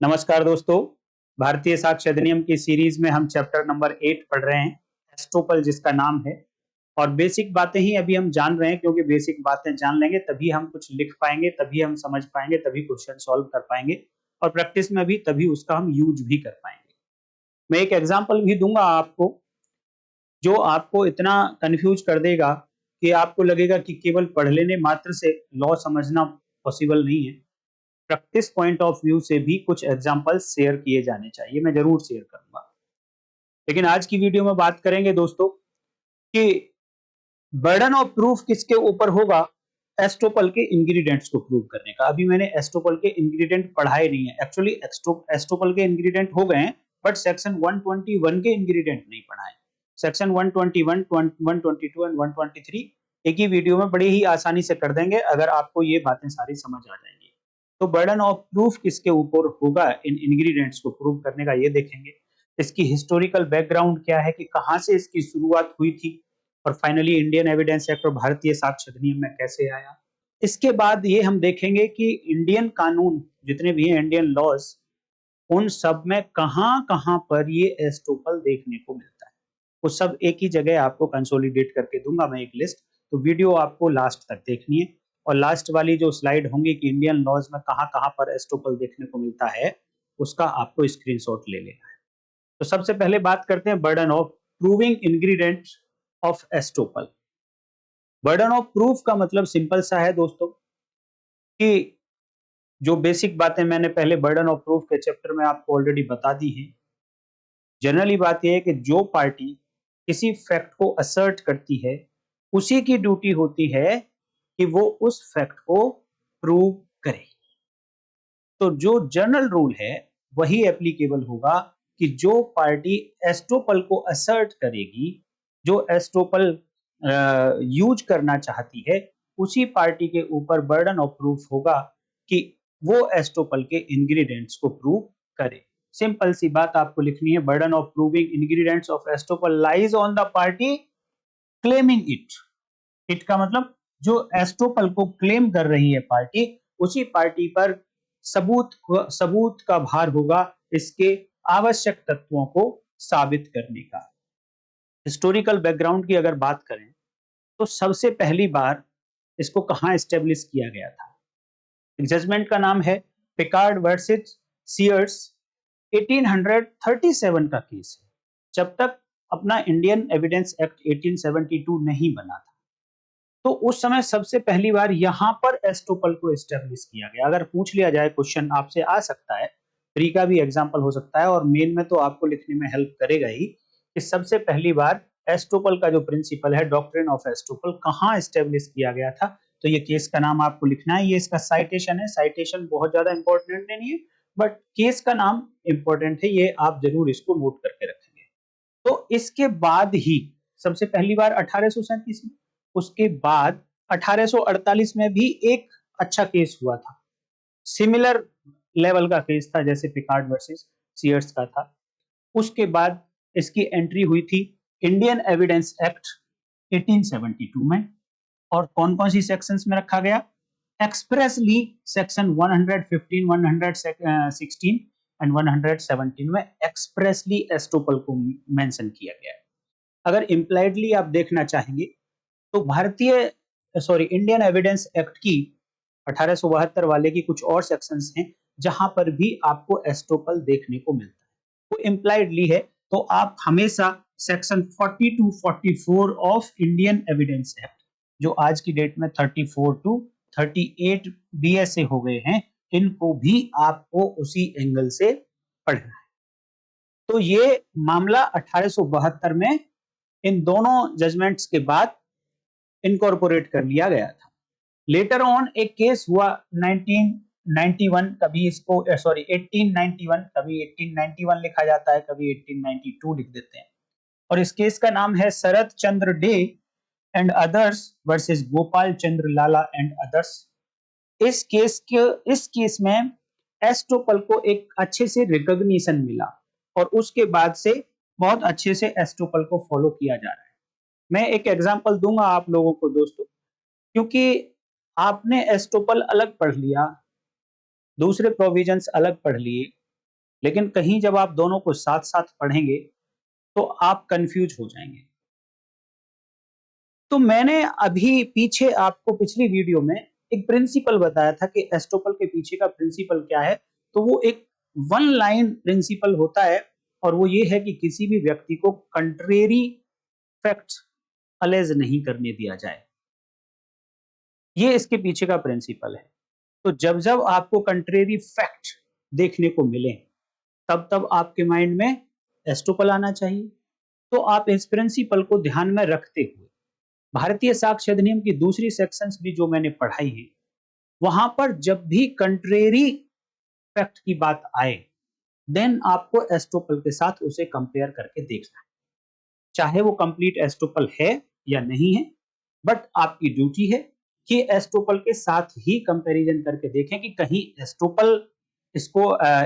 नमस्कार दोस्तों। भारतीय साक्ष्य अधिनियम की सीरीज में हम चैप्टर नंबर 8 पढ़ रहे हैं, एस्टोपल जिसका नाम है। और बेसिक बातें ही अभी हम जान रहे हैं, क्योंकि बेसिक बातें जान लेंगे तभी हम कुछ लिख पाएंगे, तभी हम समझ पाएंगे, तभी क्वेश्चन सॉल्व कर पाएंगे और प्रैक्टिस में भी तभी उसका हम यूज भी कर पाएंगे। मैं एक एग्जाम्पल भी दूंगा आपको, जो आपको इतना कंफ्यूज कर देगा कि आपको लगेगा कि केवल पढ़ लेने मात्र से लॉ समझना पॉसिबल नहीं है। प्रैक्टिस पॉइंट ऑफ व्यू से भी कुछ एग्जांपल्स शेयर किए जाने चाहिए, मैं जरूर शेयर करूंगा। लेकिन आज की वीडियो में बात करेंगे दोस्तों कि बर्डन ऑफ प्रूफ किसके ऊपर होगा, एस्टोपल के इंग्रेडिएंट्स को प्रूव करने का। अभी मैंने एस्टोपल के इंग्रेडिएंट पढ़ाए नहीं है, एक्चुअली एस्टोपल के इंग्रेडिएंट हो गए हैं, बट सेक्शन 121 के इंग्रेडिएंट नहीं पढ़ाए। सेक्शन 121, 122 एंड 123 एक ही वीडियो में बड़ी ही आसानी से कर देंगे अगर आपको ये बातें सारी समझ आ जाएंगी। तो बर्डन ऑफ प्रूफ किसके ऊपर होगा इन इंग्रेडिएंट्स को प्रूव करने का, ये देखेंगे। इसकी हिस्टोरिकल बैकग्राउंड क्या है कि कहां से इसकी शुरुआत हुई थी और फाइनली इंडियन एविडेंस एक्ट और भारतीय साक्ष्य अधिनियम में कैसे आया। इसके बाद ये हम देखेंगे कि इंडियन कानून जितने भी हैं, इंडियन लॉज, उन सब में कहां कहां पर ये एस्टोपल देखने को मिलता है। वो सब एक ही जगह आपको कंसोलिडेट करके दूंगा मैं, एक लिस्ट। तो वीडियो आपको लास्ट तक देखनी है और लास्ट वाली जो स्लाइड होंगी कि इंडियन लॉज में कहां कहां पर एस्टोपल देखने को मिलता है, उसका आपको स्क्रीनशॉट ले लेना है। तो सबसे पहले बात करते हैं burden of proving ingredient of estoppel. Burden of proof का मतलब सिंपल सा है दोस्तों कि जो बेसिक बातें मैंने पहले बर्डन ऑफ प्रूफ के चैप्टर में आपको ऑलरेडी बता दी है। जनरली बात यह है कि जो पार्टी किसी फैक्ट को असर्ट करती है, उसी की ड्यूटी होती है कि वो उस फैक्ट को प्रूव करे। तो जो जनरल रूल है वही एप्लीकेबल होगा कि जो पार्टी एस्टोपल को असर्ट करेगी, जो एस्टोपल यूज करना चाहती है, उसी पार्टी के ऊपर बर्डन ऑफ प्रूफ होगा कि वो एस्टोपल के इंग्रेडिएंट्स को प्रूव करे। सिंपल सी बात आपको लिखनी है, burden of proving ingredients of estoppel lies on the party claiming it. It का मतलब जो एस्टोपल को क्लेम कर रही है पार्टी, उसी पार्टी पर सबूत का भार होगा इसके आवश्यक तत्वों को साबित करने का। हिस्टोरिकल बैकग्राउंड की अगर बात करें तो सबसे पहली बार इसको कहां एस्टेब्लिश किया गया था। जजमेंट का नाम है पिकार्ड वर्सेस सीयर्स, 1837 का केस है, जब तक अपना इंडियन एविडेंस एक्ट 1872 नहीं बना था। तो उस समय सबसे पहली बार यहां पर एस्टोपल को एस्टेब्लिश किया गया। अगर पूछ लिया जाए, क्वेश्चन आपसे आ सकता है, प्री का भी एग्जांपल हो सकता है और मेन में तो आपको लिखने में हेल्प करेगा ही कि सबसे पहली बार एस्टोपल का जो प्रिंसिपल है, डॉक्ट्रिन ऑफ एस्टोपल, कहां एस्टेब्लिश किया गया था। तो ये केस का नाम आपको लिखना है, ये इसका साइटेशन है। साइटेशन बहुत ज्यादा इंपॉर्टेंट नहीं है, बट केस का नाम इंपॉर्टेंट है, ये आप जरूर इसको नोट करके रखेंगे। तो इसके बाद ही सबसे पहली बार 1837 में, उसके बाद 1848 में भी एक अच्छा केस हुआ था, सिमिलर लेवल का केस था जैसे पिकार्ड वर्सेस सीयर्स का था। उसके बाद इसकी एंट्री हुई थी इंडियन एविडेंस एक्ट 1872 में। और कौन कौन सी सेक्शंस में रखा गया, एक्सप्रेसली सेक्शन 115, 116 एंड 117 में एक्सप्रेसली एस्टोपल को मेंशन किया गया है। अगर इम्प्लाइडली आप देखना चाहेंगे तो इंडियन एविडेंस एक्ट की 1872 वाले की कुछ और सेक्शंस हैं जहां पर भी आपको एस्टोपल देखने को मिलता है, वो इम्प्लाइडली है। तो आप हमेशा section 42, 44 of Indian evidence act, जो आज की डेट में 34 टू 38 बीएसए हो गए हैं, इनको भी आपको उसी एंगल से पढ़ना है। तो ये मामला 1872 में इन दोनों जजमेंट्स के बाद इनकॉर्पोरेट कर लिया गया था। लेटर ऑन एक केस हुआ 1991, कभी इसको 1891, कभी 1891 लिखा जाता है, कभी 1892 लिख देते हैं। और इस केस का नाम है Sharad Chandra De and others versus Gopal Chandra Lala and others. इस केस में एस्टोपल को एक अच्छे से रिकॉग्निशन मिला और उसके बाद से बहुत अच्छे से एस्टोपल को फॉलो किया जा रहा है। मैं एक एग्जांपल दूंगा आप लोगों को दोस्तों, क्योंकि आपने एस्टोपल अलग पढ़ लिया, दूसरे प्रोविजंस अलग पढ़ लिए, लेकिन कहीं जब आप दोनों को साथ-साथ पढ़ेंगे तो आप कंफ्यूज हो जाएंगे। तो मैंने अभी पीछे आपको पिछली वीडियो में एक प्रिंसिपल बताया था कि एस्टोपल के पीछे का प्रिंसिपल क्या है। तो वो एक वन लाइन प्रिंसिपल होता है और वो ये है कि किसी भी व्यक्ति को कंट्रेरी फैक्ट्स अलेज नहीं करने दिया जाए। ये इसके पीछे का प्रिंसिपल है। तो जब जब आपको कंट्रेरी फैक्ट देखने को मिले तब तब आपके माइंड में एस्टोपल आना चाहिए। तो आप इस प्रिंसिपल को ध्यान में रखते हुए भारतीय साक्ष्य अधिनियम की दूसरी सेक्शंस भी जो मैंने पढ़ाई है, वहां पर जब भी कंट्रेरी फैक्ट की बात आए देन आपको एस्टोपल के साथ उसे कंपेयर करके देखना है। चाहे वो कंप्लीट एस्टोपल है या नहीं है, बट आपकी ड्यूटी है कि एस्टोपल के साथ ही कंपैरिजन करके देखें कि कहीं एस्टोपल इसको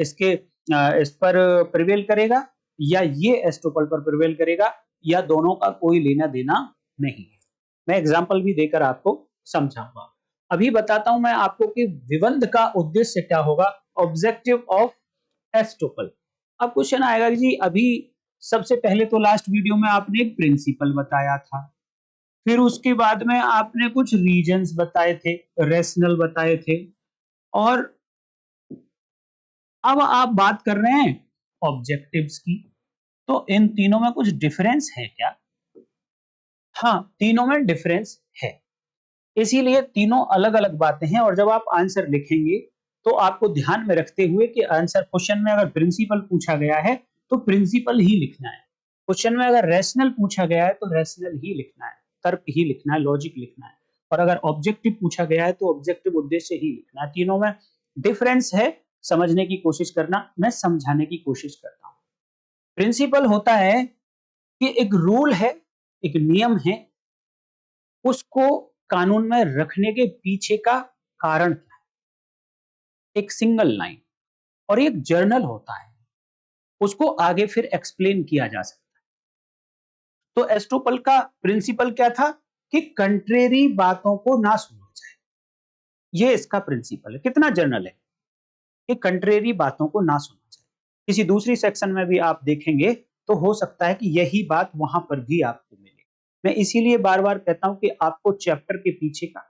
इस पर प्रिवेल करेगा या ये एस्टोपल पर प्रिवेल करेगा या दोनों का कोई लेना देना नहीं है। मैं एग्जांपल भी देकर आपको समझाऊंगा। अभी बताता हूं मैं आपको कि विबंध का उद्देश्य क्या होगा, ऑब्जेक्टिव ऑफ एस्टोपल। अब क्वेश्चन आएगा कि जी अभी सबसे पहले तो लास्ट वीडियो में आपने एक प्रिंसिपल बताया था, फिर उसके बाद में आपने कुछ रीजंस बताए थे, रेशनल बताए थे, और अब आप बात कर रहे हैं ऑब्जेक्टिव्स की। तो इन तीनों में कुछ डिफरेंस है क्या? हाँ, तीनों में डिफरेंस है। इसीलिए तीनों अलग-अलग बातें हैं और जब आप आंसर लिखेंगे तो आपको ध्यान में रखते हुए कि आंसर क्वेश्चन में अगर प्रिंसिपल पूछा गया है तो प्रिंसिपल ही लिखना है। क्वेश्चन में अगर रैशनल पूछा गया है तो रैशनल ही लिखना है, तर्क ही लिखना है, लॉजिक लिखना है। और अगर ऑब्जेक्टिव पूछा गया है तो ऑब्जेक्टिव उद्देश्य ही लिखना है। तीनों में डिफरेंस है, समझने की कोशिश करना, मैं समझाने की कोशिश करता हूं। प्रिंसिपल होता है कि एक रूल है, एक नियम है, उसको कानून में रखने के पीछे का कारण क्या है, एक सिंगल लाइन। और एक जर्नल होता है, उसको आगे फिर एक्सप्लेन किया जा सकता है। तो एस्टोपल का प्रिंसिपल क्या था कि कंट्रेरी बातों को ना सुना जाए, ये इसका प्रिंसिपल है। कितना जर्नल है कि कंट्रेरी बातों को ना सुना जाए। किसी दूसरी सेक्शन में भी आप देखेंगे तो हो सकता है कि यही बात वहां पर भी आपको मिले। मैं इसीलिए बार बार कहता हूं कि आपको चैप्टर के पीछे का,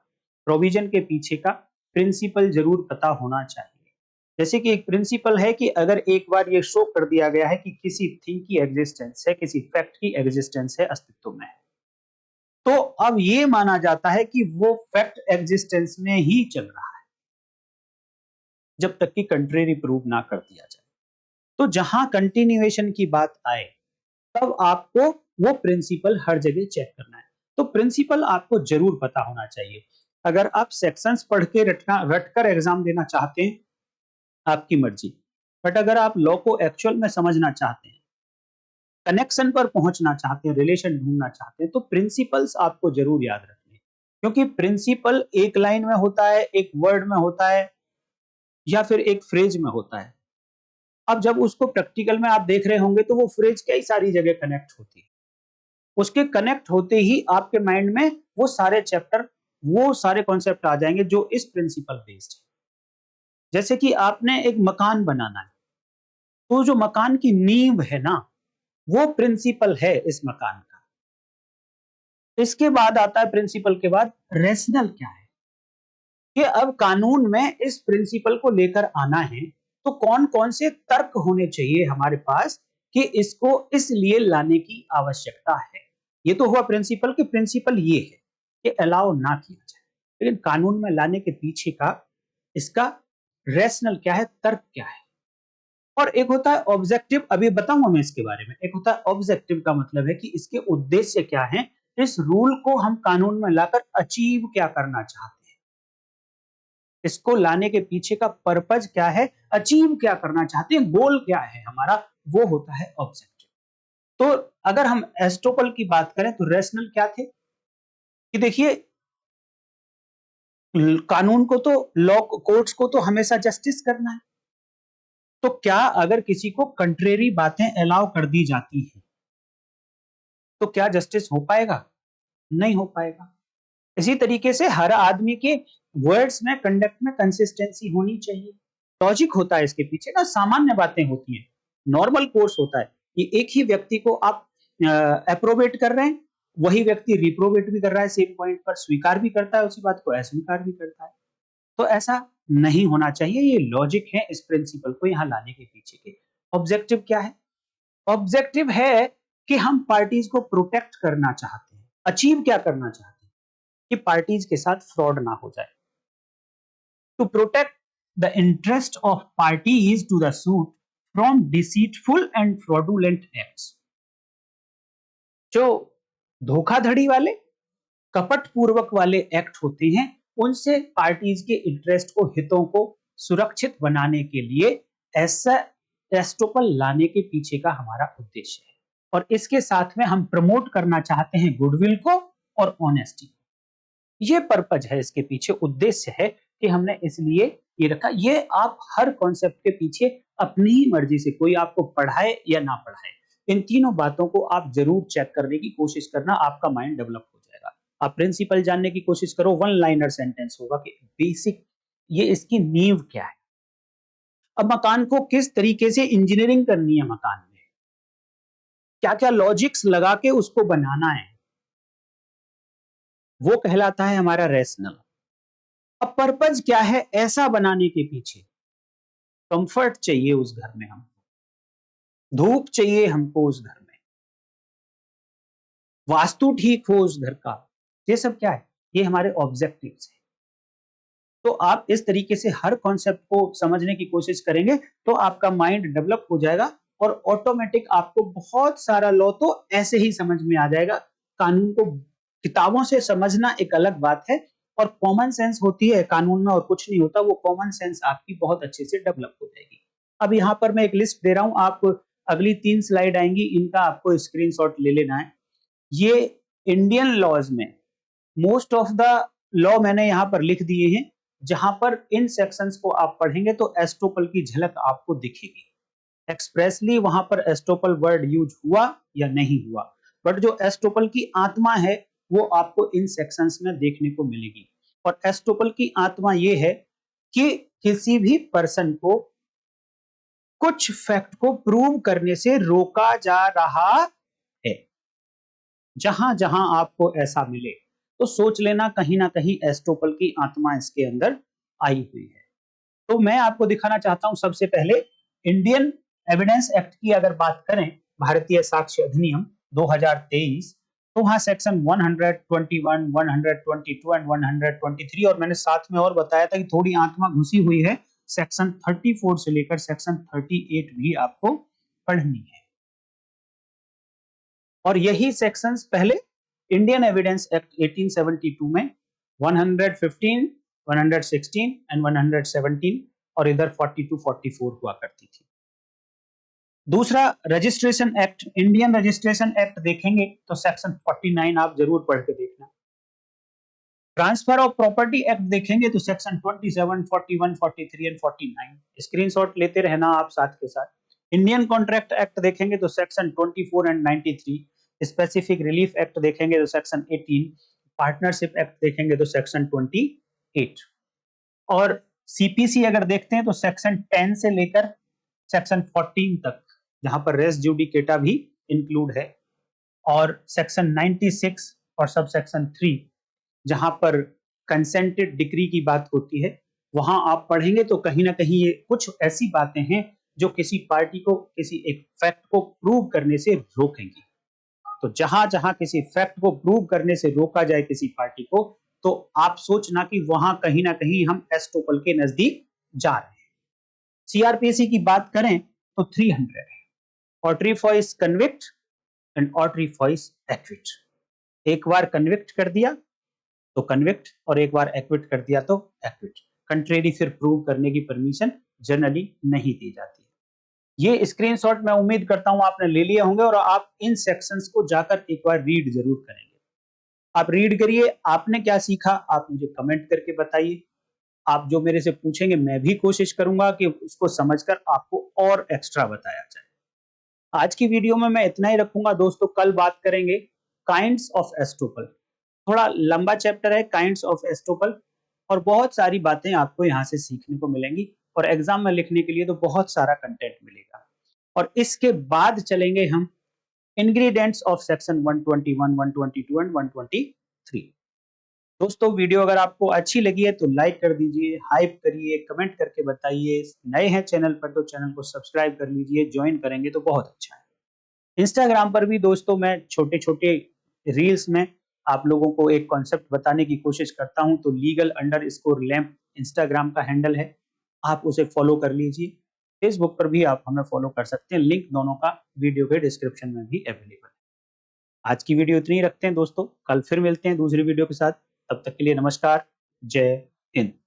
प्रोविजन के पीछे का प्रिंसिपल जरूर पता होना चाहिए। जैसे कि एक प्रिंसिपल है कि अगर एक बार ये शो कर दिया गया है कि किसी थिंग की एग्जिस्टेंस है, किसी फैक्ट की एग्जिस्टेंस है, अस्तित्व में है, तो अब ये माना जाता है कि वो फैक्ट एग्जिस्टेंस में ही चल रहा है जब तक कि कंट्रेरी प्रूव ना कर दिया जाए। तो जहां कंटिन्यूएशन की बात आए तब आपको वो प्रिंसिपल हर जगह चेक करना है। तो प्रिंसिपल आपको जरूर पता होना चाहिए। अगर आप सेक्शंस पढ़ के रटकर एग्जाम देना चाहते हैं, आपकी मर्जी। बट अगर आप लॉ को एक्चुअल में समझना चाहते हैं, कनेक्शन पर पहुंचना चाहते हैं, रिलेशन ढूंढना चाहते हैं, तो प्रिंसिपल्स आपको जरूर याद रखने हैं। क्योंकि प्रिंसिपल एक लाइन में होता है, एक वर्ड में होता है, या फिर एक फ्रेज में होता है। अब जब उसको प्रैक्टिकल में आप देख रहे होंगे तो वो फ्रेज कई सारी जगह कनेक्ट होती है। उसके कनेक्ट होते ही आपके माइंड में वो सारे चैप्टर, वो सारे कॉन्सेप्ट आ जाएंगे जो इस प्रिंसिपल बेस्ड है। जैसे कि आपने एक मकान बनाना है, तो जो मकान की नींव है ना, वो प्रिंसिपल है इस मकान का। इसके बाद आता है प्रिंसिपल के बाद रेशनल क्या है, कि अब कानून में इस प्रिंसिपल को लेकर आना है तो कौन कौन से तर्क होने चाहिए हमारे पास कि इसको इसलिए लाने की आवश्यकता है। ये तो हुआ प्रिंसिपल, कि प्रिंसिपल ये है कि अलाउ ना किया जाए, लेकिन कानून में लाने के पीछे का इसका रेशनल क्या है, तर्क क्या है। और एक होता है ऑब्जेक्टिव, अभी बताऊंगा मैं इसके बारे में। एक होता है ऑब्जेक्टिव, का मतलब है कि इसके उद्देश्य क्या है, इस रूल को हम कानून में लाकर अचीव क्या करना चाहते हैं, इसको लाने के पीछे का पर्पज क्या है, अचीव क्या करना चाहते हैं, गोल क्या है हमारा, वो होता है ऑब्जेक्टिव। तो अगर हम एस्टोपल की बात करें तो रेशनल क्या थे, कि देखिए कानून को तो, लॉ कोर्ट्स को तो हमेशा जस्टिस करना है। तो क्या अगर किसी को कंट्रेरी बातें अलाउ कर दी जाती हैं तो क्या जस्टिस हो पाएगा? नहीं हो पाएगा। इसी तरीके से हर आदमी के वर्ड्स में, कंडक्ट में कंसिस्टेंसी होनी चाहिए। लॉजिक होता है इसके पीछे ना, सामान्य बातें होती हैं, नॉर्मल कोर्स होता है कि एक ही व्यक्ति को आप अप्रोबेट कर रहे हैं, वही व्यक्ति रिप्रोबेट भी कर रहा है, सेम पॉइंट पर स्वीकार भी करता है उसी बात को, अस्वीकार भी करता है। तो ऐसा नहीं होना चाहिए, ये लॉजिक है इस प्रिंसिपल को यहाँ लाने के पीछे के। ऑब्जेक्टिव क्या है? ऑब्जेक्टिव है कि हम पार्टीज को प्रोटेक्ट करना चाहते हैं, अचीव क्या करना चाहते हैं कि पार्टीज के साथ फ्रॉड ना हो जाए। To protect the interest of parties to the suit from deceitful and fraudulent acts. जो धोखाधड़ी वाले, कपट पूर्वक वाले एक्ट होते हैं, उनसे पार्टीज के इंटरेस्ट को, हितों को सुरक्षित बनाने के लिए ऐसा एस्टोपल लाने के पीछे का हमारा उद्देश्य है। और इसके साथ में हम प्रमोट करना चाहते हैं गुडविल को और ऑनेस्टी। ये पर्पज है इसके पीछे, उद्देश्य है कि हमने इसलिए ये रखा। ये आप हर कॉन्सेप्ट के पीछे अपनी ही मर्जी से, कोई आपको पढ़ाए या ना पढ़ाए, इन तीनों बातों को आप जरूर चेक करने की कोशिश करना, आपका माइंड डेवलप हो जाएगा। आप प्रिंसिपल जानने की कोशिश करो, वन लाइनर सेंटेंस होगा कि बेसिक ये इसकी नींव क्या है। अब मकान को किस तरीके से इंजीनियरिंग करनी है, मकान में क्या क्या लॉजिक्स लगा के उसको बनाना है, वो कहलाता है हमारा रैशनल। अब पर्पज क्या है ऐसा बनाने के पीछे? कंफर्ट चाहिए उस घर में, हमको धूप चाहिए हमको उस घर में, वास्तु ठीक हो उस घर का, ये सब क्या है? ये हमारे ऑब्जेक्टिव्स हैं। तो आप इस तरीके से हर कॉन्सेप्ट को समझने की कोशिश करेंगे तो आपका माइंड डेवलप हो जाएगा और ऑटोमेटिक आपको बहुत सारा लॉ तो ऐसे ही समझ में आ जाएगा। कानून को किताबों से समझना एक अलग बात है, और कॉमन सेंस होती है कानून में, और कुछ नहीं होता, वो कॉमन सेंस आपकी बहुत अच्छे से डेवलप हो जाएगी। अब यहाँ पर मैं एक लिस्ट दे रहा हूं, आप अगली 3 स्लाइड आएंगी, इनका आपको स्क्रीनशॉट ले लेना है। ये इंडियन लॉज में मोस्ट ऑफ द लॉ मैंने यहाँ पर लिख दिए हैं, जहां पर इन सेक्शंस को आप पढ़ेंगे तो एस्टोपल की झलक आपको दिखेगी। एक्सप्रेसली वहां पर एस्टोपल वर्ड यूज हुआ या नहीं हुआ, बट जो एस्टोपल की आत्मा है वो आपको इन सेक्शंस में देखने को मिलेगी। और एस्टोपल की आत्मा ये है कि किसी भी पर्सन को कुछ फैक्ट को प्रूव करने से रोका जा रहा है। जहां जहां आपको ऐसा मिले तो सोच लेना कहीं ना कहीं एस्टोपल की आत्मा इसके अंदर आई हुई है। तो मैं आपको दिखाना चाहता हूं सबसे पहले इंडियन एविडेंस एक्ट की अगर बात करें, भारतीय साक्ष्य अधिनियम 2023, तो वहां सेक्शन 121, 122 एंड 123, और मैंने साथ में और बताया था कि थोड़ी आत्मा घुसी हुई है, सेक्शन 34 से लेकर सेक्शन 38 भी आपको पढ़नी है। और यही सेक्शंस पहले इंडियन एविडेंस एक्ट 1872 में 115, 116 एंड 117 और इधर 42, 44 हुआ करती थी। दूसरा registration act, Indian registration act देखेंगे तो सेक्शन 49 आप जरूर पढ़ के देखना। ट्रांसफर ऑफ प्रॉपर्टी एक्ट देखेंगे तो सेक्शन 27, 41, 43 एंड 49, स्क्रीनशॉट लेते रहना आप साथ के साथ। इंडियन कॉन्ट्रैक्ट एक्ट देखेंगे तो section 24 and 93, specific relief act देखेंगे तो सेक्शन 18, पार्टनरशिप एक्ट देखेंगे तो सेक्शन 28, और सीपीसी अगर देखते हैं तो सेक्शन 10 से लेकर सेक्शन 14 तक, जहां पर रेस जुडिकेटा भी इंक्लूड है, और सेक्शन 96 और सब सेक्शन 3 जहां पर कंसेंटेड डिक्री की बात होती है, वहां आप पढ़ेंगे तो कहीं ना कहीं ये कुछ ऐसी बातें हैं जो किसी पार्टी को किसी एक फैक्ट को प्रूव करने से रोकेंगी। तो जहां जहां किसी फैक्ट को प्रूव करने से रोका जाए किसी पार्टी को, तो आप सोचना कि वहां कहीं ना कहीं हम एस्टोपल के नजदीक जा रहे हैं। सीआरपीसी की बात करें तो 300 है, ऑट्रीफॉइस कन्विक्ट एंड ऑट्रीफॉइस एक्विट। एक बार कन्विक्ट कर दिया तो कन्विक्ट, और एक बार एक्विट कर दिया तो एक्विट। कंट्रेरी फिर प्रूव करने की परमिशन जनरली नहीं दी जाती। ये स्क्रीनशॉट मैं उम्मीद करता हूं आपने ले लिए होंगे, और आप इन सेक्शंस को जाकर एक बार रीड जरूर करेंगे। आप रीड करिए, आपने क्या सीखा आप मुझे कमेंट करके बताइए। आप जो मेरे से पूछेंगे मैं भी कोशिश करूंगा कि उसको समझकर आपको और एक्स्ट्रा बताया जाए। आज की वीडियो में मैं इतना ही रखूंगा दोस्तों, कल बात करेंगे काइंड्स ऑफ एस्टोपल। थोड़ा लंबा चैप्टर है काइंड्स ऑफ एस्टोपल, और बहुत सारी बातें आपको यहाँ से सीखने को मिलेंगी। और एग्जाम में लिखने के लिए तो बहुत सारा कंटेंट मिलेगा। और इसके बाद चलेंगे हम इंग्रेडिएंट्स ऑफ सेक्शन 121, 122 एंड 123। दोस्तों वीडियो अगर आपको अच्छी लगी है तो लाइक कर दीजिए, हाइप करिए, कमेंट करके बताइए। नए हैं चैनल पर तो चैनल को सब्सक्राइब कर लीजिए, ज्वाइन करेंगे तो बहुत अच्छा है। इंस्टाग्राम पर भी दोस्तों मैं छोटे-छोटे रील्स में आप लोगों को एक कॉन्सेप्ट बताने की कोशिश करता हूं, तो legal_lamp इंस्टाग्राम का हैंडल है, आप उसे फॉलो कर लीजिए। फेसबुक पर भी आप हमें फॉलो कर सकते हैं, लिंक दोनों का वीडियो के डिस्क्रिप्शन में भी अवेलेबल है। आज की वीडियो इतनी ही रखते हैं दोस्तों, कल फिर मिलते हैं दूसरी वीडियो के साथ। तब तक के लिए नमस्कार, जय हिंद।